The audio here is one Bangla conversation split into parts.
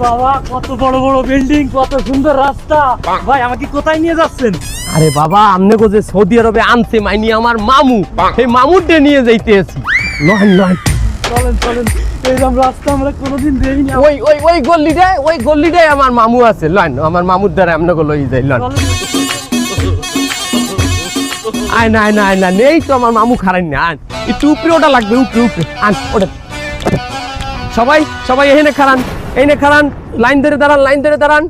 বাবা, কত বড় বড় বিল্ডিং, কত সুন্দর রাস্তা। ভাই আমাকে কোথায় নিয়ে যাচ্ছেন? আরে বাবা, আমনে গো যে সৌদি আরবে আনছে মাইনি আমার মামু, এই মামুরটা নিয়ে যাইতে আছি। লন লন চলেন চলেন, এইরকম রাস্তা আমরা কোনোদিন দেখিনি। ওই গল্লিটাই আমার মামু আছে। লন, আমার মামুর দ্বারা আমনে গো লই যাই। লন আয় না নেই তো আমার মামু খারাই না। আন একটু উপরে ওটা লাগবে, উপরে আন ওটা। সবাই এখানে খারান, লাইন ধরে দাঁড়ান।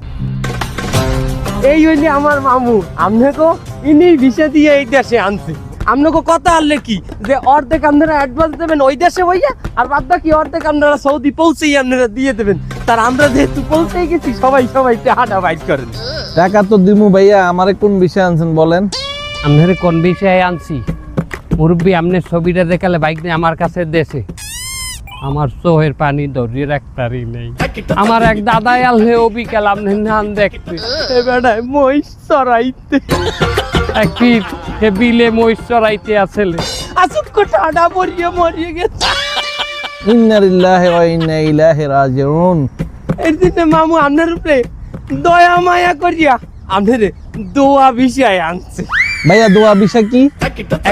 এই হইলে আমার মামু। আমনেকো ইনি ভিসা দিয়ে এই দেশে আনছে। আমনেকো কথা আনলে কি যে অর্ধেক আপনারা অ্যাডভান্স দেবেন ওই দেশে হইয়া, আর বাদ বাকি অর্ধেক আপনারা সৌদি পৌঁছেই আপনারা দিয়ে দেবেন। তার আমরা যেহেতু পৌঁছেই গেছি, সবাই টাকাটা বাইট করেন। টাকা তো দিমু ভাইয়া, আমারে কোন বিষয় আনছেন বলেন? আপনার কোন বিষয়ে আনছি মুরব্বী? আপনার ছবিটা দেখালে বাইক নিয়ে আমার কাছে দেশে আমার চোহের পানি ধরিয়ে রাখতারই নেই। আমার এক দাদাই আলহে অবিকাল আপনার নাম দেখতে বেড়ায় মহিষ চড়াইতে, একটি বিলে মহিষ চড়াইতে আসলে আসুক টাডা মরিয়ে গেছে। ইন্না লিল্লাহি ওয়া ইন্না ইলাইহি রাজিউন। এর দিনে মামু আপনার উপরে দয়া মায়া করিয়া আপনার দোয়া বিষয় আনছে। ভাইয়া দোয়া বিষয় কি?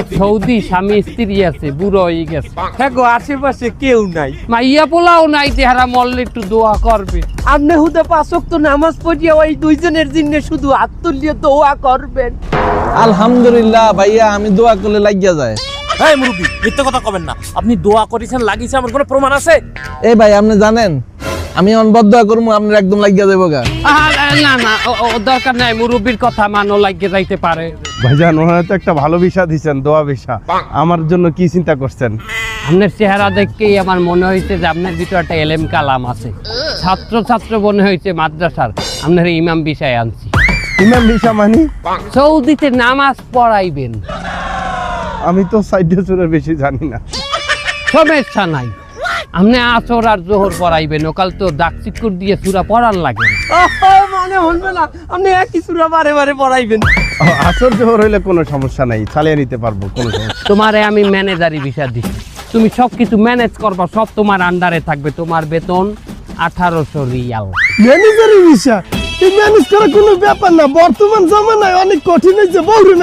এক সৌদি স্বামী স্ত্রী আছে, বুড়ো হয়ে গেছে, হ্যাঁ গো, আশেপাশে কেউ নাই, মাইয়া পোলাও নাই, তেহারা মরলে একটু দোয়া করবে। আপনি হুদে 5 ওয়াক্ত নামাজ পড়িয়া ওই দুইজনের জন্য শুধু হাত তুলিয়ে দোয়া করবেন। আলহামদুলিল্লাহ ভাইয়া, আমি দোয়া করলে লাগিয়া যায়। এই মুরব্বি, মিথ্যা কথা কবেন না। আপনি দোয়া করেছেন, লাগিয়েছে, আমার কোনো প্রমাণ আছে? এই ভাই, আপনি জানেন আমি অন বদদোয়া করবো, আপনার একদম লাগিয়া যাবো গা। না ও দরকার নাই, মুরব্বীর কথা মানো লাগিয়ে যাইতে পারে। ভাইজান, ওনারা তো একটা ভালো ভিসা দিচ্ছেন, দোয়া ভিসা। আমার জন্য কি চিন্তা করছেন? আপনার চেহারা দেখেই আমার মনে হয়েছে যে আপনার ভিতরে একটা এলেম কালাম আছে। ছাত্র মনে হয়েছে মাদ্রাসার, আপনার ইমাম বিষয় আনছি। ইমাম ভিসা মানে? সৌদিতে নামাজ পড়াইবেন। আমি তো সাইডে চুরের বেশি জানি না। সমস্যা নাই, আপনি আসর আর জোহর পড়াইবেন। ওকাল তো দাকচিকুর দিয়ে চূড়া পড়ার লাগে না। মানে হইবে না, আপনি একই সূরা বারে পড়াইবেন। আসর জোহর হইলে কোনো সমস্যা নাই, চালিয়ে নিতে পারবো, কোনো সমস্যা। তোমারে আমি ম্যানেজারি ভিসা দিচ্ছি, তুমি সবকিছু ম্যানেজ করবা, সব তোমার আন্ডারে থাকবে। তোমার বেতন 1800 রিয়াল। ম্যানেজারের ভিসা? এই ম্যানেজ করা কোনো ব্যাপার না, বর্তমান জামানায় অনেক কঠিন হয়েছে। বলুন